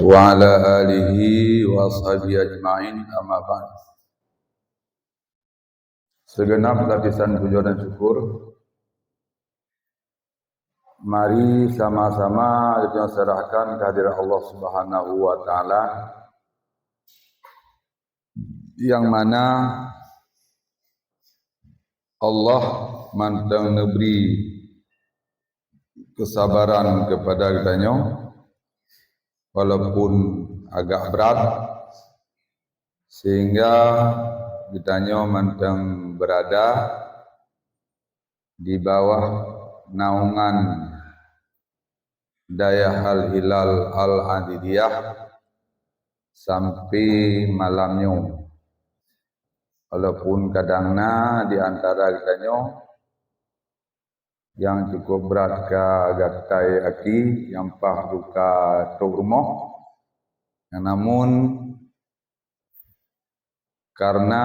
wa ala alihi wa sahbihi ajma'in, amma ba'd. Segenap lapisan puja dan syukur, mari sama-sama kita serahkan kehadirat Allah Subhanahu wa taala, yang mana Allah mantang memberi kesabaran kepada kitanya walaupun agak berat, sehingga kitanya mantang berada di bawah naungan Daya Al Hilal Al Adidiyah sampai malamnya. Walaupun kadangnya di antara kitanya yang cukup berat ke gatai aki, yang pah duka tok rumah, namun karena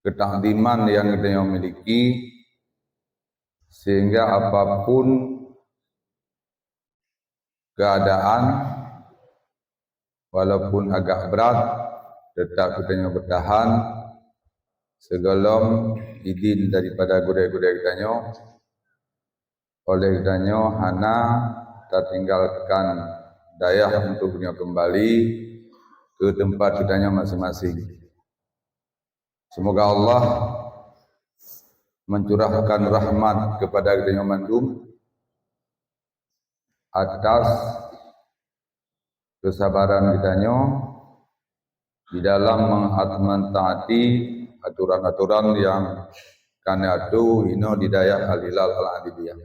ketakdiman yang kita miliki, sehingga apapun keadaan walaupun agak berat tetap kita bertahan segala izin daripada gudai-gudai kitanya. Oleh kitanya hana tertinggalkan daya untuk kembali ke tempat kitanya masing-masing. Semoga Allah mencurahkan rahmat kepada kitanya mandum atas kesabaran kitanya di dalam mentaati aturan-aturan yang karena itu hino di Daya Al Hilal Al Adidiyah.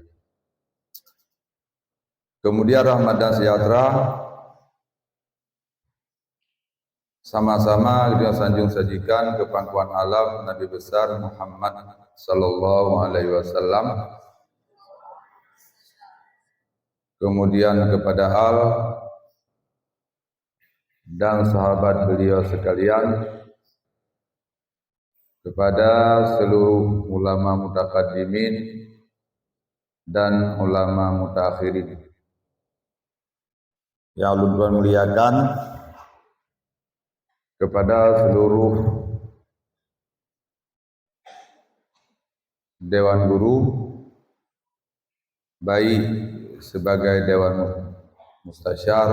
Kemudian rahmat dan sejahtera sama-sama kita sanjung sajikan ke pangkuan alam Nabi besar Muhammad sallallahu alaihi wasallam, kemudian kepada al dan sahabat beliau sekalian, kepada seluruh ulama mutaqaddimin dan ulama mutaakhirin. Yang Allah muliakan, kepada seluruh dewan guru, baik sebagai dewan mustasyar,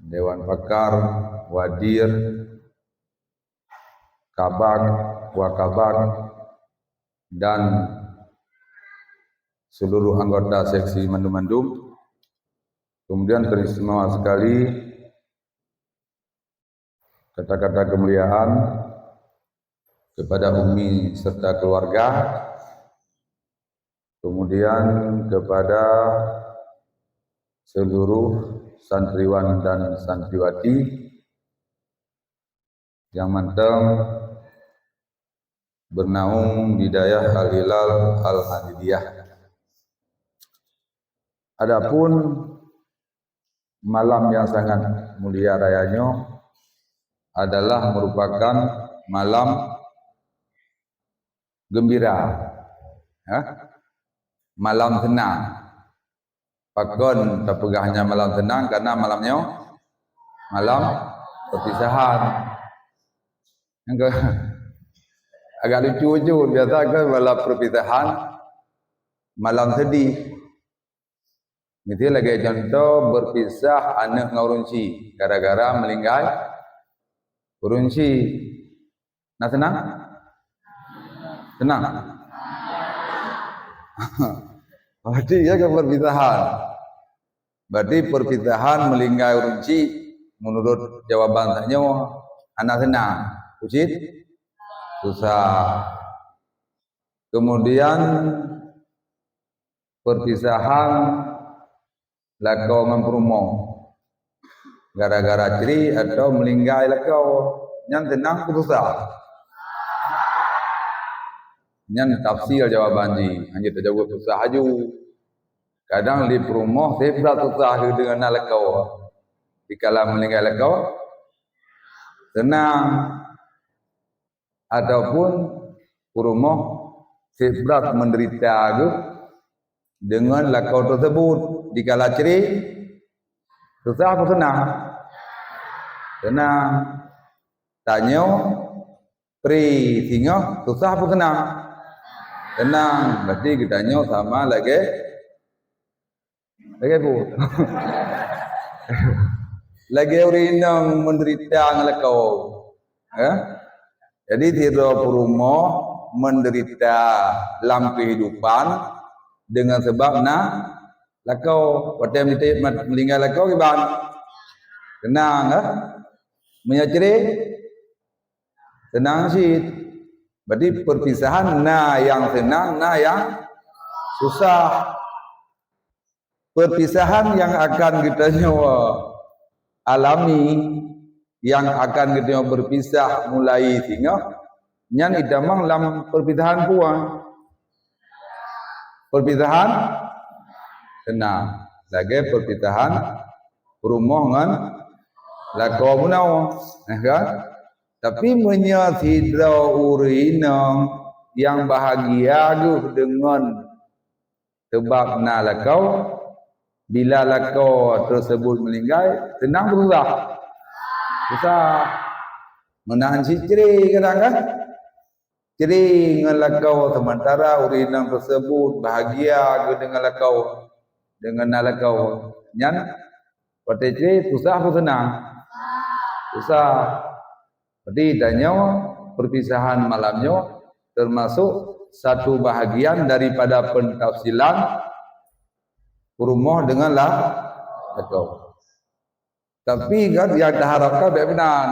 dewan pakar, wadir, kabak, wakabak, dan seluruh anggota seksi mandum-mandum. Kemudian teristimewa sekali kata-kata kemuliaan kepada Umi serta keluarga, kemudian kepada seluruh santriwan dan santriwati yang manteng bernaung di Daya Al Hilal Al Adidiyah. Adapun malam yang sangat mulia rayanya adalah merupakan malam gembira, malam tenang. Pakon terpegahnya malam tenang karena malamnya malam perpisahan. Yang agak lucu biasa kan malam perpisahan, malam sedih. Itu lagi contoh berpisah anak ngurunci gara-gara melinggai urunci. Nah senang? Senang? Berarti ya ke perpisahan. Berarti perpisahan melinggai urunci menurut jawaban tanya anak senang. Ucit? Susah. Kemudian perpisahan lakau memperumoh gara-gara ceri atau melinggai lakau yang tenang susah. Yang tafsir jawaban ji hanya terjawab susah aju. Kadang di perumoh sebab susah dengan lakau. Dikala melinggai lakau tenang, ataupun perumoh sebab menderita dengan lakau tersebut dikala ceri Susah apa senang? Senang. Tanya pri singa susah apa senang? Senang. Berarti kita tanya sama lagi bu. Lagi orang menderita ngelakau. Jadi tidak perumo menderita dalam kehidupan dengan sebab lakau pada meninggal lakau kiban tenang menyaciri tenang sih. Berarti perpisahan yang senang yang susah. Perpisahan yang akan kita nyawa alami, yang akan kita nyawa berpisah mulai sehingga nyan idamang dalam perpisahan puang. Perpisahan senang. Lagi perpisahan perumohan lakau munau, kan? Tapi menyatidra urinang yang bahagia dengan sebab lakau bila lakau tersebut meninggal senang susah. Menahan si ceri kadang ceri dengan lakau sementara urinang tersebut bahagia dengan lakau nyan pada ceri susah atau senang? Susah. Jadi danyo perpisahan malamnya termasuk satu bahagian daripada pentafsilan rumah dengan lakau. Tapi kan yang diharapkan benar.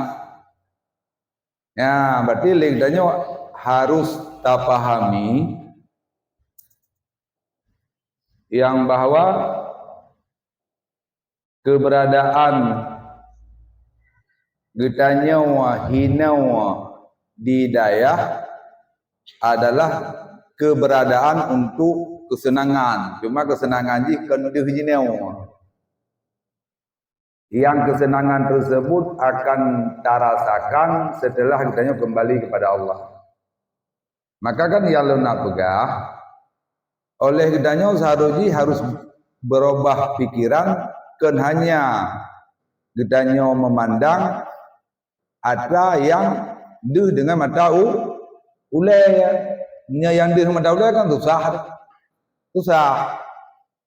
Ya, berarti danyo harus tak pahami yang bahwa keberadaan getanyawa hinawa di dayah adalah keberadaan untuk kesenangan. Cuma kesenangan jika nuduh hinawa. Yang kesenangan tersebut akan terasakan setelah kitanya kembali kepada Allah. Maka kan yang nak pegah oleh kitanya seharusnya harus berubah pikiran kan hanya kitanya memandang ada yang deh dengan mata ulai. Yang deh mata ulai kan susah.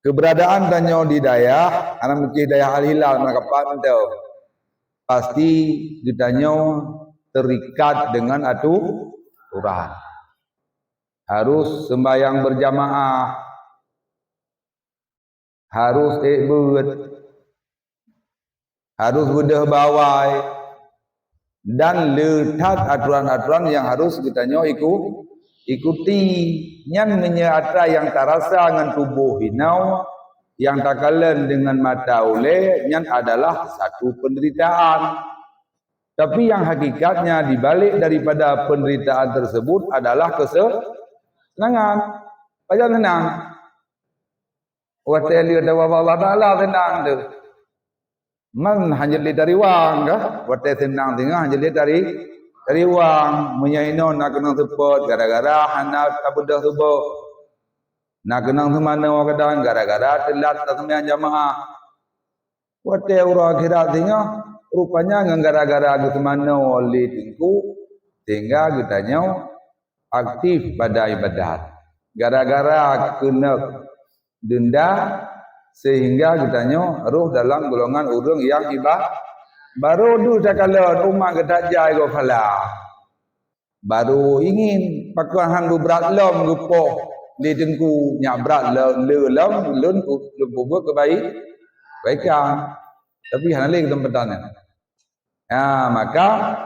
Keberadaan danyo di dayah, anak mungkin dayah al-hilal makapan tahu. Pasti danyo terikat dengan aturan. Harus sembahyang berjamaah, harus ikut, harus budah bawai, dan letak aturan-aturan yang harus kita ikuti. Nyan menyata yang terasa dengan tubuh hinau, yang takalan dengan mata oleh, nyan adalah satu penderitaan. Tapi yang hakikatnya dibalik daripada penderitaan tersebut adalah kesenangan. Pajak senang. Wata lihat Allah Taala senang tu. Man hanya lihat dari wang kah? Wata senang tengah hanya lihat dari wang. Menyaino nak kenang support gara-gara anak tak bedah subuh. Nak kenang semana kadang gara-gara telat tak sembahyang jamaah. Wata urang akhirat tengah rupanya gara-gara aku semana oleh tingku sehingga kitanya aktif pada ibadat. Gara-gara kena denda sehingga kitanya roh dalam golongan urang yang ibadah. Baru du sakala umat kedak jai go phala. Baru ingin pakuan berat lom gupoh di dengku nyak berat lelom lun buat kebaikan. Tapi hanya lagi tempetannya. Ya, maka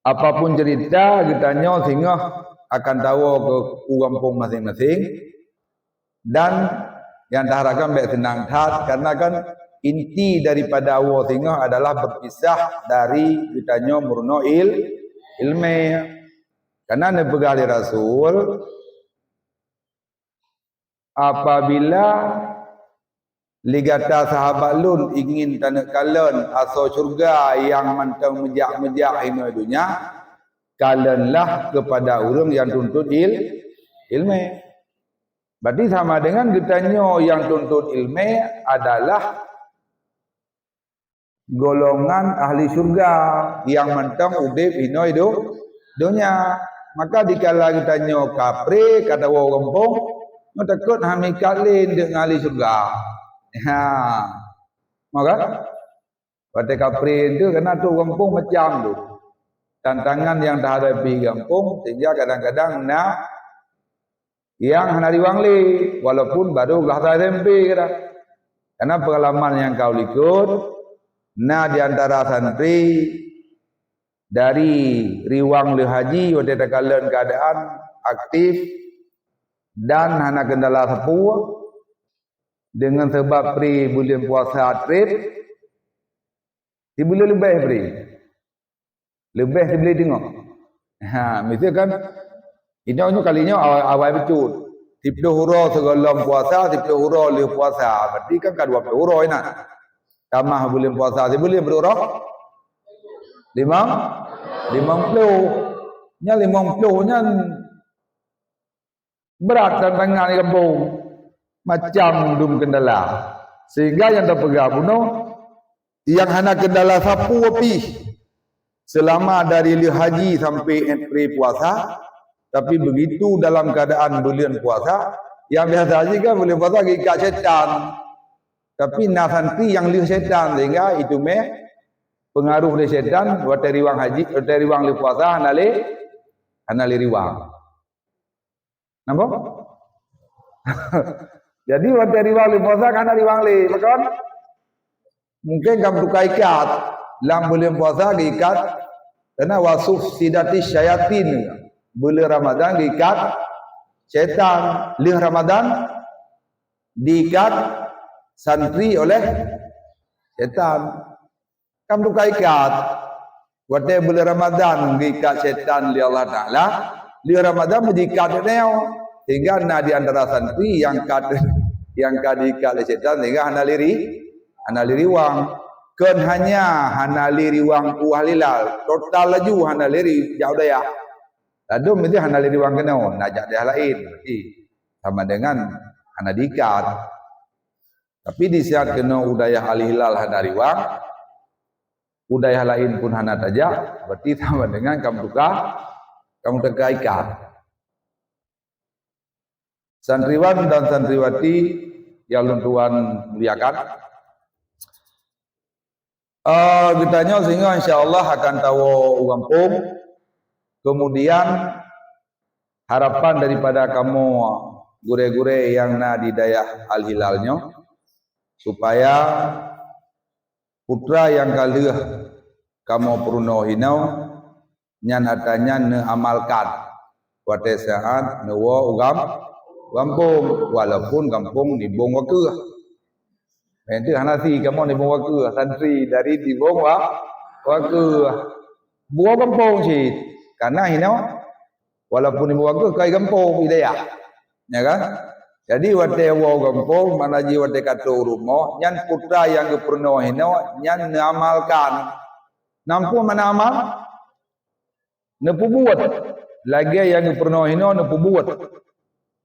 apapun cerita kitanya sehingga akan tahu ke kampung masing-masing dan yang diharapkan baik senang tat karena kan inti daripada Allah sehingga adalah berpisah dari kitanya murno ilmu. Karena Nabi Ali Rasul apabila ligata sahabat lun ingin tanah kalen asal syurga yang mantang mejak-mejak hina dunia kalenlah kepada orang yang tuntut ilmu. Berarti sama dengan kitanya yang tuntut ilmu adalah golongan ahli surga yang mentang udip hino hidup dunia. Maka dikala kitanya kapre kata orang kampung, mau takut hami kalin dengan ahli surga. Ha, maka pada kapre itu kena tu kampung macam tu. Tantangan yang terhadapi kampung sehingga kadang-kadang nak yang hendak diwangli walaupun baru belah SMP kata. Karena pengalaman yang kau ikut, nah di antara santri dari riwang le haji waktu tekalan keadaan aktif dan hana kendala sepuh dengan sebab pri bulan puasa trip di bulan lebih pri lebih boleh tengok. Ha, mesti kan ini kalinya awal betul. 10 hurau segalam puasa, 10 hurau le puasa. Berarti kan 20 hurau ini. Tambah bulan puasa, boleh berapa? 50. Nya 50 nya berat tantangan di kampung. Macam dum kendala. Sehingga yang terpegang bunuh yang hana kendala sapu api. Selama dari haji sampai entry puasa, tapi begitu dalam keadaan bulan puasa, yang biasa haji kan bulan puasa ikat setan. Tapi santri yang lihat setan sehingga itu pengaruh dari setan buat dari wang haji, dari wang li puasa anali riwang. Nampak? Jadi buat dari wang li puasa kan riwang li, betul? Mungkin kamu tukar ikat, dalam bulan puasa diikat. Karena wasuf sidati syayatin bulan Ramadan diikat syaitan, lih Ramadan diikat santri oleh syaitan. Kamu tukar ikat waktu bulan Ramadan diikat syaitan li Allah Ta'ala, li Ramadan diikat neo sehingga na di antara santri yang diikat oleh syaitan sehingga hana liri wang. Kan hanya hana liri wang uhalilal total laju hana liri jauh daya lalu mesti hana liri wang kena najak dia lain berarti sama dengan hana diikat. Tapi di saat kena udayah alihilal hana riwang udayah lain pun hana tajak berarti sama dengan kamu tukar ikat. Santriwan dan santriwati yang Tuhan muliakan, kitanya sehingga insyaallah akan tahu kampung. Kemudian harapan daripada kamu gure-gure yang na di dayah al-hilalnya supaya putra yang kalih kamu pruno hinau nyan hatanya ne amalkan wate saat newo kampung walaupun kampung di bong waktu. Itu hanasi kamu ni bawa ke santri dari di bawah ke buah kampung sih karena hino walaupun di bawah ke kai kampung idea ya kan. Jadi wate bawa kampung mana ji wate katu rumah nyan putra yang ke purno hino nyan ngamalkan nampu mana amal nepu buat lagi yang ke purno hino nepu buat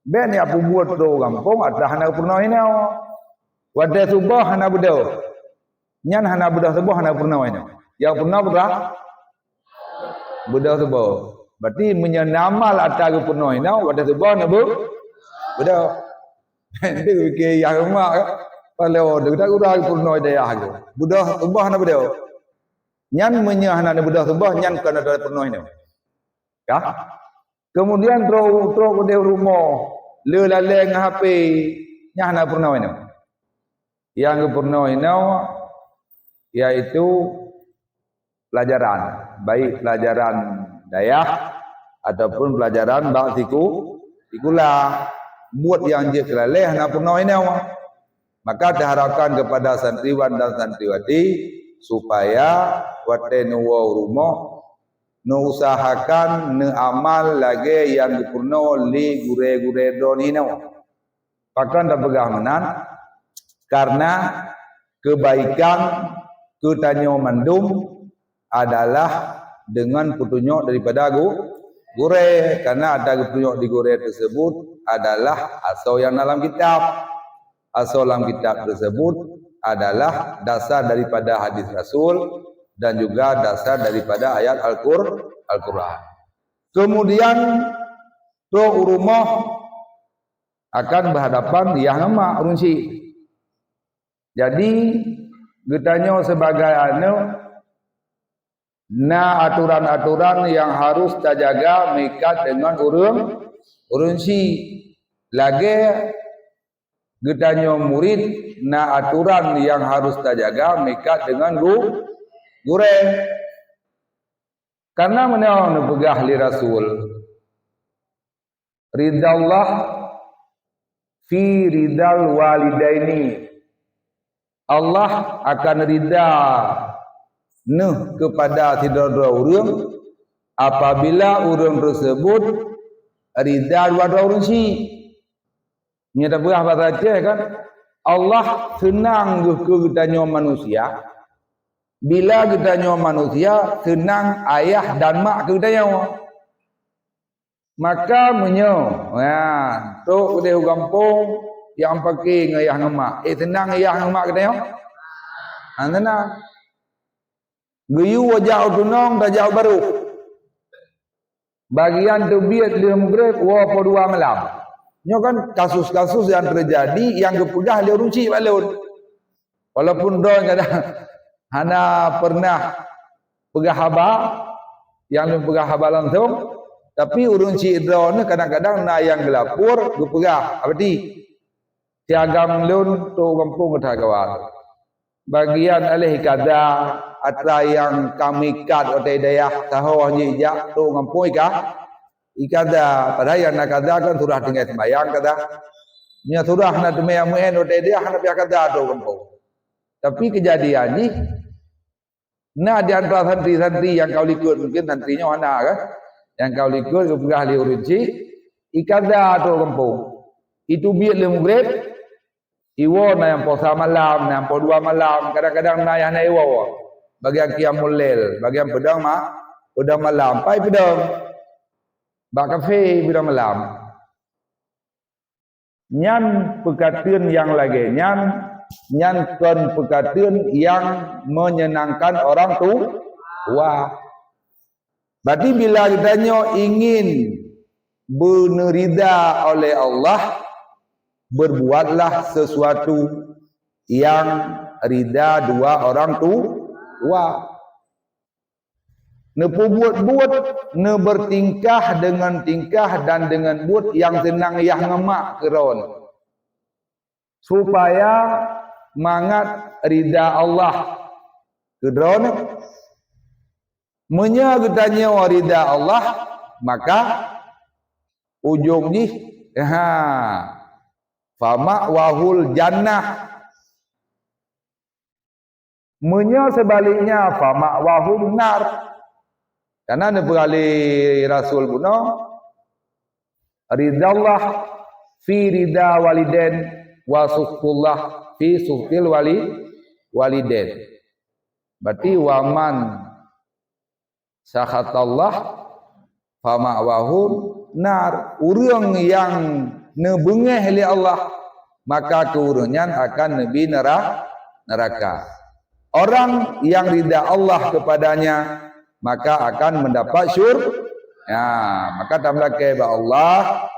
ben ya pu buat do kampung ada hana purno hino. Wadah subah hana budak, nyan hana budak subah hana purnah ini. Yang purnah berapa? Budak subah. Berarti menyenamal atas purnah ini. Wadah subah hana budak. Itu ke yang rumah. Kalau kita kurang purnah dia aku. Budak subah hana budak. Nyan menyahana budak subah nyan kena ada purnah ini. Ya. Kemudian terus ke rumah, lelaleng HP, nyan hana purnah ini. Yang purno ini yaitu pelajaran, baik pelajaran dayah ataupun pelajaran ikula buat yang dia kelaleh na purno ini. Maka diharapkan kepada santriwan dan santriwati supaya wate nuwa rumah nu usahakan nu amal lagi yang purno li gure-gure don ini. Pakan dah pegah menan. Karena kebaikan ketanyo mandum adalah dengan petunjuk daripada gure, karena ada petunjuk di gure tersebut adalah asal yang dalam kitab. Asal dalam kitab tersebut adalah dasar daripada hadis Rasul dan juga dasar daripada ayat Al-Quran. Kemudian tu rumah akan berhadapan yang emak runci. Jadi getanya sebagai aturan-aturan yang harus terjaga mengikat dengan urunsi. Lagi getanya murid aturan yang harus terjaga mengikat dengan gure. Karena mana pegah li Rasul ridallah fi ridal walidaini. Allah akan rida kepada tidar-dua urang apabila urang tersebut rida dua-dua urang si. Nya tak berah baca kan Allah senang ke kitanya manusia bila kitanya manusia senang ayah dan mak ke kitanya. Maka tu udah kampung yang pakai ngayah ngemak. Senang ayah ngemak kita tenang. Geyu wajah tunong dah jauh baru. Bagian tu biat dia maghrib wa dua malam. Nyo kan kasus-kasus yang terjadi yang kepegah dia runci balun. Walaupun don kadang hana pernah pegah haba yang pegah haba langsung, tapi urun cidra ni kadang-kadang na yang gelapur gepegah. Berarti tiagam lun tu kampung ketagawal. Bagian alih kada atra yang kami kat otai dayah tahu jejak tu kampung ikada padahal yang nak kada kan surah tinggal sembahyang kada. Nya surah nak sembahyang muen otai dayah nak piak kada tu kampung. Tapi kejadian ni di antara santri-santri yang kau ikut mungkin santrinya mana kan? Yang kau ikut kepegah li urinci ikada tu kampung. Itu biat le maghrib iwo na yang puasa malam, na yang dua malam, kadang-kadang na yang na iwo. Bagian qiyamul lail, bagian pedang malam, pai pedang. Bak kafe pedang malam. Nyan pekatian yang lagi, nyan kon pekatian yang menyenangkan orang tua. Berarti bila kitanya ingin bernerida oleh Allah, berbuatlah sesuatu yang rida dua orang tua. Ne buat, ne bertingkah dengan tingkah dan dengan buat yang senang yang ngemak keron. Supaya mangat rida Allah keron. Menya getanya rida Allah, maka ujung ni fama wahul jannah. Menya sebaliknya fama wahul nar. Karena ada berali Rasul buno ridallah fi rida waliden wa suhtullah fi suhtil waliden. Berarti waman sakhatallah fama wahul nar. Urang yang nebengeh oleh Allah maka keurungan akan nebi neraka. Orang yang rida Allah kepadanya maka akan mendapat maka tamlake ba Allah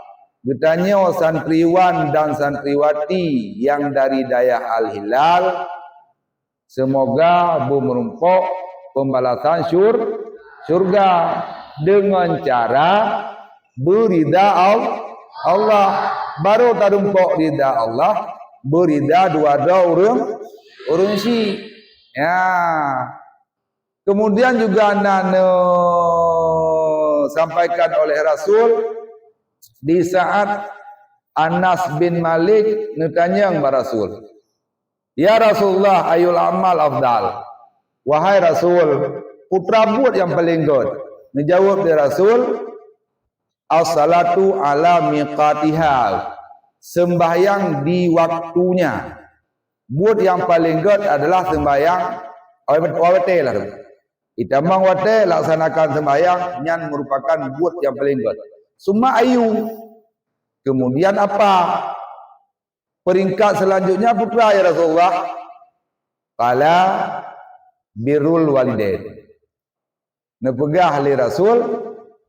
getanya santriwan dan santriwati yang dari daya Al-Hilal semoga merumpok pembalasan surga dengan cara berida Allah. Baru tarumpok rida Allah berida dua-dua urun si. Kemudian juga sampaikan oleh Rasul di saat Anas bin Malik bertanya kepada Rasul, "Ya Rasulullah, ayul amal afdal?" Wahai Rasul, putra buat yang paling good. Menjawab dia Rasul, "As-salatu ala miqatiha." Sembahyang di waktunya. Buat yang paling good adalah sembahyang awal betul lah tu. Itamang wate laksanakan sembahyang nyan merupakan buat yang paling good. Summa ayu. Kemudian apa? Peringkat selanjutnya putra ya Rasulullah. Qala birrul walidain. Nepegah li Rasul,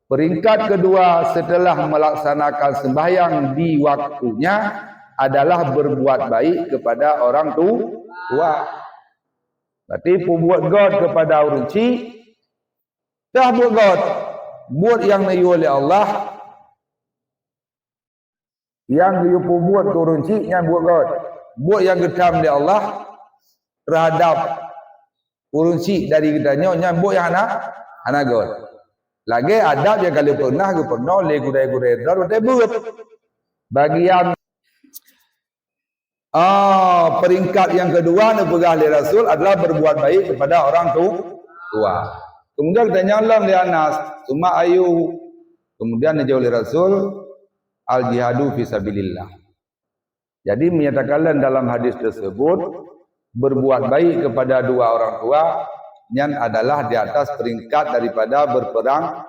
peringkat kedua setelah melaksanakan sembahyang di waktunya adalah berbuat baik kepada orang tua. Berarti buat God kepada orang cik, dah buat God. Buat yang diyu oleh Allah, yang diyu buat ke orang cik, yang buat God. Buat yang getam oleh Allah terhadap orang cik dari kitanya, yang buat yang anak God. Lagi adab yang kalau pernah le gudai-gudai dar buat bagian peringkat yang kedua nepegah oleh Rasul adalah berbuat baik kepada orang tua. Kemudian kita nyalam di Anas, summa ayu. Kemudian dijawab oleh Rasul, al jihadu fisabilillah. Jadi menyatakan dalam hadis tersebut berbuat baik kepada dua orang tua yang adalah di atas peringkat daripada berperang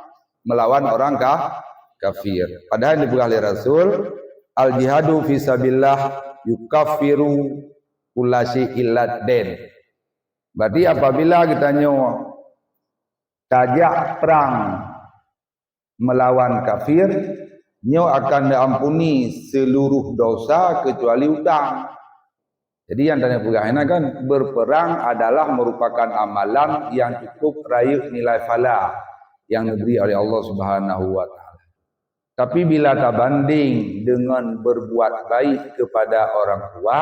melawan orang kafir. Padahal dipegah oleh Rasul, al jihadu fisabilillah yukaffiru kullasi illat den. Berarti apabila kita nyawa tajak perang melawan kafir, nyawa akan diampuni seluruh dosa kecuali hutang. Jadi yang tanya pegahnya kan berperang adalah merupakan amalan yang cukup raih nilai falah yang diberi oleh Allah Subhanahu wa taala. Tapi bila tak banding dengan berbuat baik kepada orang tua,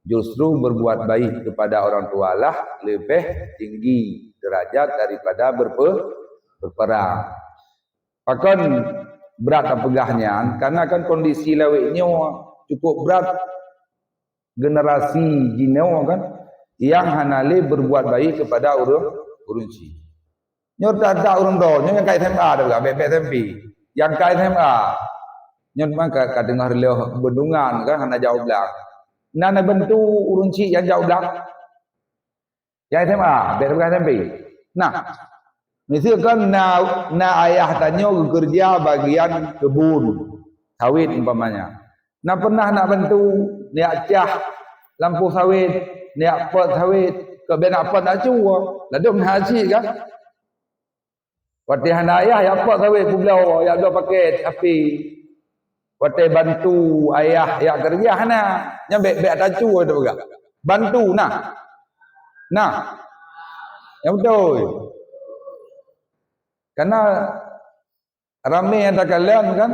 justru berbuat baik kepada orang tua lah lebih tinggi derajat daripada berperang. Bahkan berat pegahnya karena kan kondisi leweknya cukup berat. Generasi jinau kan yang hanale berbuat baik kepada orang cik. Nyor tak ada orang do, nyor yang kai SMA ada juga, bebek tempi. Yang kai SMA, nyor maka kadang hari leo bendungan kan hana jauh belak. Nana bentu orang cik yang jauh belak. Yang SMA, bebek tempi. Nah, misalkan na ayah tanya kerja bagian kebun, sawit umpamanya. Nak pernah nak bantu niak cah lampu sawit, niak pot sawit, ke ben apa nak cuba. Ladum haji kan? Wati hana ayah ya pot sawit pulau ya do paket api. Wati bantu ayah ya kerja hana, nyambe be tak cuba tu juga. Bantu nah. Nah. Yang betul. Karena ramai yang tak kalian kan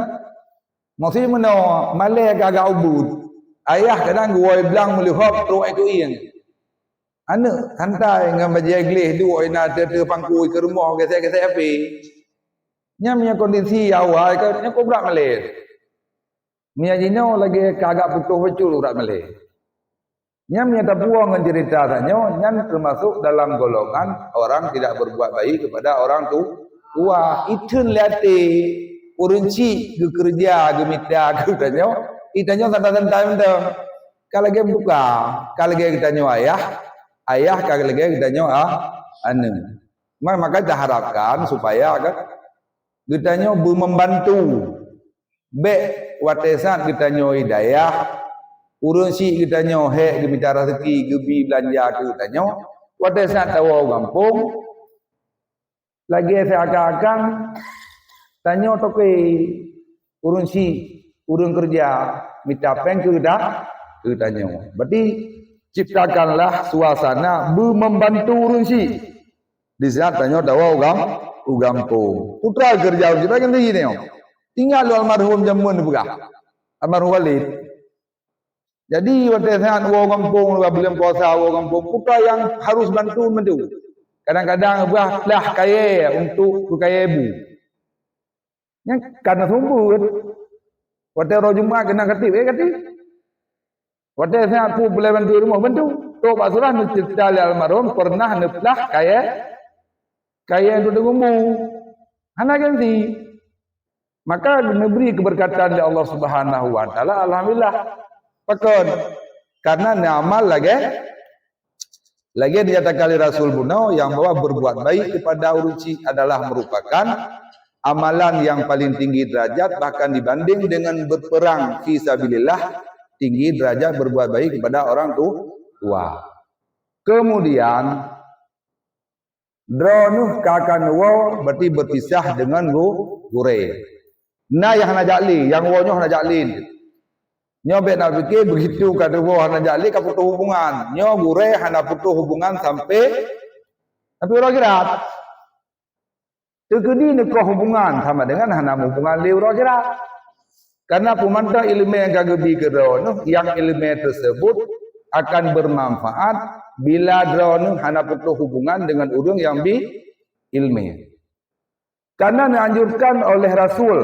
maksudnya mana malai agak ubud. Ayah kadang gua bilang melihop teruk aku iang. Anak hantai dengan baju gleh dua ina ter pangku ke rumah ke saya api. Nya punya kondisi awal kan nya ko berat malai. Mia jino lagi kagak putus pecul berat malai. Nya punya tapuang dengan cerita tanya nya termasuk dalam golongan orang tidak berbuat baik kepada orang tua. Itun liati orang cik kerja gemita ke tanya itanya santai-santai mendem kalau lagi buka kalau lagi kita nyawa ayah kalau lagi kita nyawa anu maka kita harapkan supaya kan kita nyawa membantu be watesan kita nyawa hidayah urun cik kita nyawa he gemita rezeki gebi belanja ke kita nyawa watesan tahu kampung lagi seakan-akan tanya toke urun si urun kerja minta pen ke tanya. Berarti ciptakanlah suasana membantu urun si. Di saat tanya dawa ugampung. Putra kerja kita kan begini. Tinggal almarhum jamun buka. Almarhum Walid. Jadi waktu saat ugampung belum puasa ugampung putra yang harus bantu. Kadang-kadang lah kaya untuk kaya ibu. Karena sumber waktu roh Jumat kena katib waktu saya aku boleh bantu rumah bantu tu Pak Surah cerita almarhum pernah neplah kaya itu dengumu anak ganti maka diberi keberkatan dari Allah Subhanahu wa taala alhamdulillah pakon karena amal lagi Lagi dinyatakan oleh Rasul Bunau yang bahwa berbuat baik kepada uruci adalah merupakan amalan yang paling tinggi derajat, bahkan dibanding dengan berperang fi sabilillah, tinggi derajat berbuat baik kepada orang tua. Kemudian dronuh kakan wo berarti berpisah dengan gure. Nah yang nak jali, yang wo nyoh nak jali. Nyo nak fikir begitu kata wo nak jali ka putus hubungan. Nyo gure hana putus hubungan sampai orang kirat. Tekedi ni ko hubungan sama dengan hana hubungan li orang kirat. Karena pemantau ilmu yang kagabi kerono, yang ilmu tersebut akan bermanfaat bila drono hana putus hubungan dengan urang yang bi ilmu. Karena dianjurkan oleh Rasul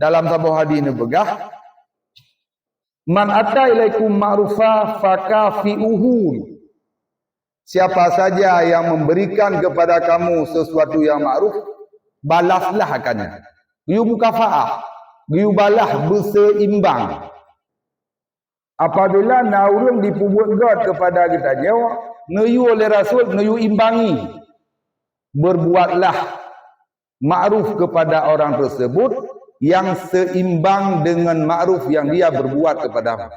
dalam sebuah hadis ini begah, man atta ilaikum ma'rufa fakafi'uhu. Siapa saja yang memberikan kepada kamu sesuatu yang ma'ruf, balaslah akannya. Giu mukafa'ah, giu balah berseimbang. Apabila naurung dipubuat God kepada kita nyawa, neyu oleh Rasul, neyu imbangi. Berbuatlah ma'ruf kepada orang tersebut yang seimbang dengan ma'ruf yang dia berbuat kepadamu.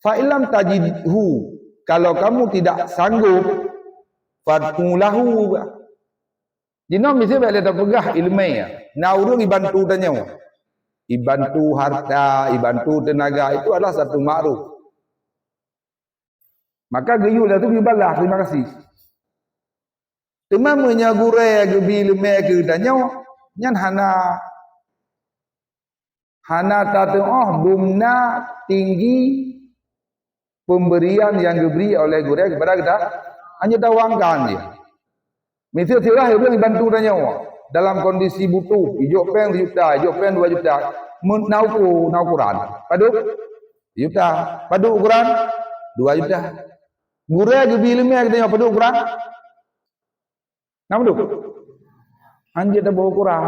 Fa'ilam tajidhu, kalau kamu tidak sanggup, fad'ulahu. Jino mesti boleh terpegah ilmu ya. Naurung dibantu tanya. Dibantu harta, dibantu tenaga, itu adalah satu ma'ruf. Maka gayulah tu dibalas, terima kasih. Temamanya gure gebi ilmu ke tanya, nyan hana tata'ah dumna tinggi pemberian yang diberi oleh guru kepada kita, hanya tawangkan dia. Misal sirah dia dibantu tanya dalam kondisi butuh, hijau pen 1 juta, hijau pen 2 juta, nau Quran, padu juta, padu Quran 2 juta. Guru diberi ilmu kita padu Quran, nama tu, hanya tak bawa Quran.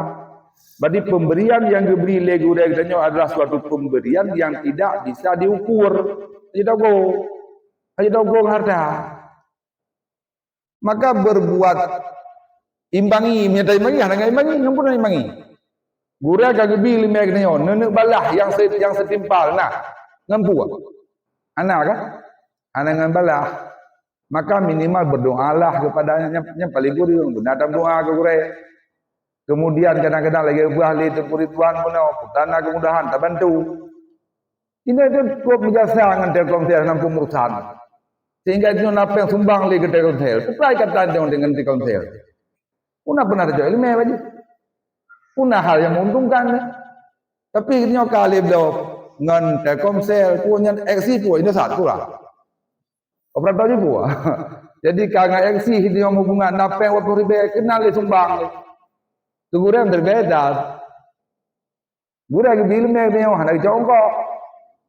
Berarti pemberian yang diberi oleh guru kita adalah suatu pemberian yang tidak bisa diukur. Hanya tahu harta. Maka berbuat imbangi, minta imbangi, hanya imbangi, ngampun imbangi. Guru agak gebi lima kenyo, nenek balah yang setimpal, nah, ngampu. Anak kan? Anak ngan balah. Maka minimal berdoalah kepadanya, yang paling guru, datang doa ke guru. Kemudian kadang-kadang lagi ahli Tuhan pun tanah kemudahan tak bantu. Ini itu cukup menjasa dengan Telkomsel dalam pengurusan. Sehingga itu apa yang sumbang lagi ke Telkomsel. Supply kata dengan Telkomsel. Puna pernah ada ilmu aja. Puna hal yang menguntungkan. Tapi ini kali beliau dengan Telkomsel punya eksi pun ini satu lah. Operator juga. Jadi kalau eksi itu yang hubungan apa yang waktu ribe kenal di sumbang. Itu yang berbeda. Guru lagi ilmu yang hendak jongkok.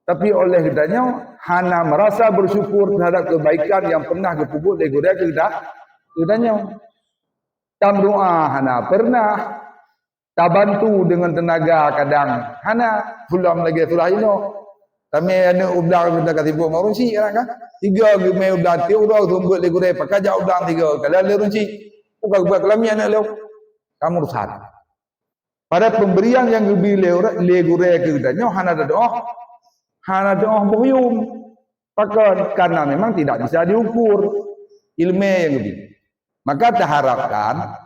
Tapi oleh kitanya, hana merasa bersyukur terhadap kebaikan yang pernah dipupuk oleh guru kitanya. Tam doa hana pernah, tak bantu dengan tenaga kadang hana belum lagi surah ini. Kami ada ublang kita kasih buat marunci kan? 3 geme ublang tiup dah tumbuk oleh guru pakai jauh ublang 3 kalau le runci, bukan buat kelamian le. Kamu rusak. Pada pemberian yang lebih le guru kitanya hana doa. Hana doa boyum, pakai karena memang tidak bisa diukur ilmu yang lebih. Maka terharapkan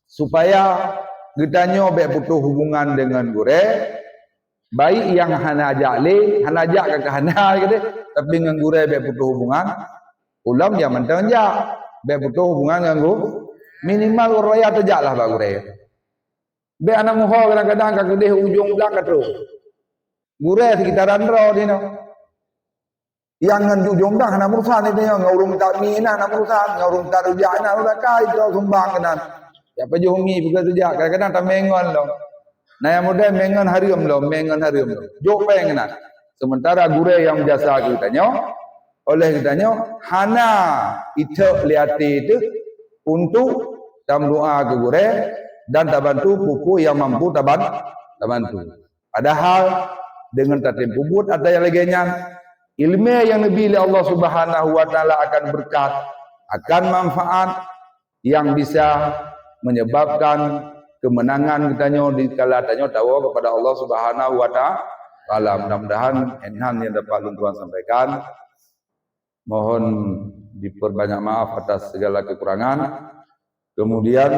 supaya kita nyoba butuh hubungan dengan guru, baik yang hana ajak ke hana gitu, tapi dengan guru baik butuh hubungan, ulam yang mentang ajak, baik butuh hubungan dengan guru, minimal raya terjaklah bak guru. Baik anak muha kadang-kadang kakek ujung belakang terus. Guru sekitaran roh dia. Yang nganjuk jombang nak urusan dia ngurung tak mina nak urusan, ngurung tak rujak nak urusan kai terus sumbang kenan. Ya pejungi begitu saja. Kadang-kadang tak mengon loh. Nah yang muda mengon harium loh. Jok pengenan. Sementara guru yang jasa kitanya oleh kitanya hana itu liati itu untuk dalam doa ke guru dan tak bantu buku yang mampu tak bantu. Padahal dengan tatim puput ada yang lainnya ilmu yang nabi oleh Allah Subhanahu wa taala akan berkat, akan manfaat yang bisa menyebabkan kemenangan kitanya di kala tanya tahu kepada Allah Subhanahu wa taala. Mudah-mudahan enhan yang dapat Tuan sampaikan. Mohon diperbanyak maaf atas segala kekurangan. Kemudian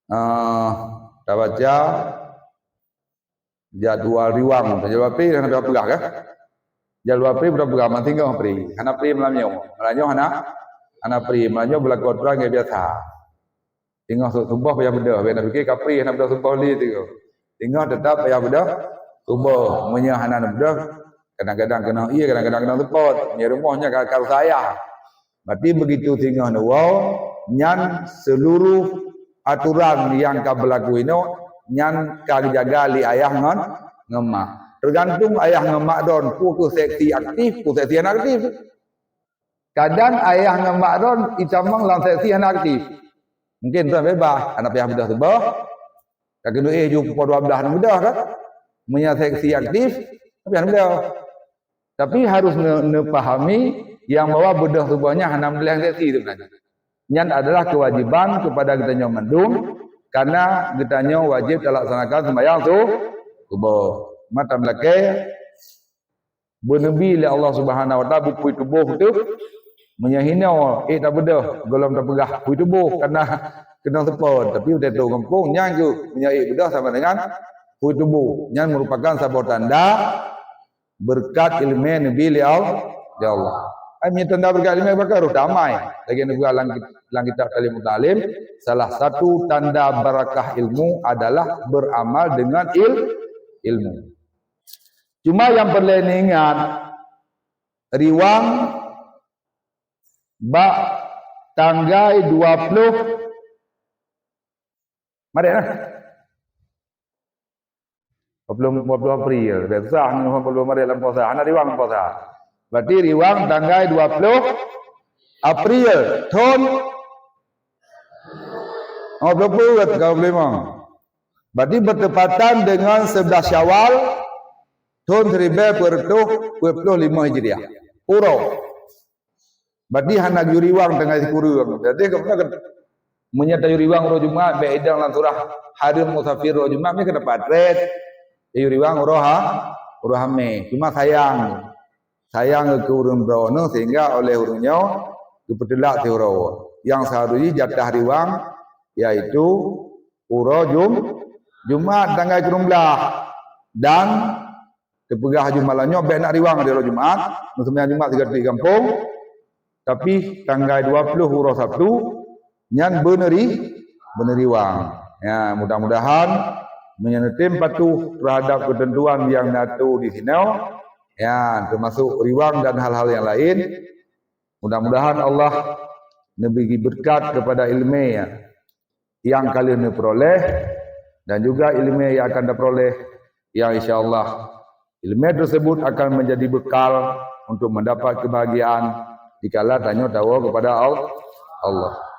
kita baca jadwal riwang. Jadwal pri dan berapa pegah kan? Jadwal pri berapa pegah? Manting kau pri. Hana pri melanyo. Melanyo hana pri. Melanyo berlaku orang yang biasa. Tinggal subuh payah benda. Biar nak fikir kapri hana benda subuh li tu. Tinggal tetap payah benda subuh. Munya hana benda. Kadang-kadang kena iya, kadang-kadang kena tepot. Punya rumahnya kakak saya. Berarti begitu tinggal wow, nyan seluruh aturan yang kau berlaku ini, nyan kau jaga li ayah ngemak. Tergantung ayah ngemak don, ku seksi aktif, ku seksi inaktif. Kadang ayah ngemak don, icamang lang seksi inaktif. Mungkin tuan bebas, anak pihak mudah sebab. Kaki nu jumpa 12 mudah kan? Punya seksi aktif, tapi mudah. Tapi harus pahami yang bahwa budak sebuahnya hanam yang seksi itu kan. Yang adalah kewajiban kepada kita mendung karena kita wajib melaksanakan sembahyang subuh. Mata belakang bernabi oleh Allah Subhanahu wa taala buku tubuh itu menyahina tak bedah golong tak pegah buku tubuh karena kena sepon tapi udah tahu kampung yang tu menyai bedah sama dengan buku tubuh yang merupakan sebuah tanda berkat ilmu Nabi Allah. Kami tanda berkat ilmu bakar damai. Lagi negara langit kalimut alim. Salah satu tanda barakah ilmu adalah beramal dengan ilmu. Cuma yang perlu diingat, riwang bak tanggal 20. Mari nah. 20 April, besar 20 Maret dalam puasa, anak riwang puasa. Berarti riwang tanggal 20 April tahun 20 kau memang. Berarti bertepatan dengan 11 Syawal tahun 1425 Hijriah. Puro. Berarti hana riwang tanggal 10. Berarti kemudian menyertai riwang roh Jumat beedang lan surah hadir musafir roh Jumat ni kena patret. Riwang rohame. Cuma sayang ke urun brono sehingga oleh urunnya dipertelak ti uro. Yang seharusnya jatah riwang yaitu uro Jumat tanggal 17 dan kepegah jumalannya ben nak riwang di Jumat, sembahyang Jumat 3 kampung. Tapi tanggal 20 uro Sabtu nyan beneriwang. Ya, mudah-mudahan menyenetim patuh terhadap ketentuan yang natu di sini, ya termasuk riwang dan hal-hal yang lain. Mudah-mudahan Allah memberi berkat kepada ilmu yang kalian peroleh dan juga ilmu yang akan diperoleh yang insyaAllah ilmu tersebut akan menjadi bekal untuk mendapat kebahagiaan dikala tanya tahu kepada Allah.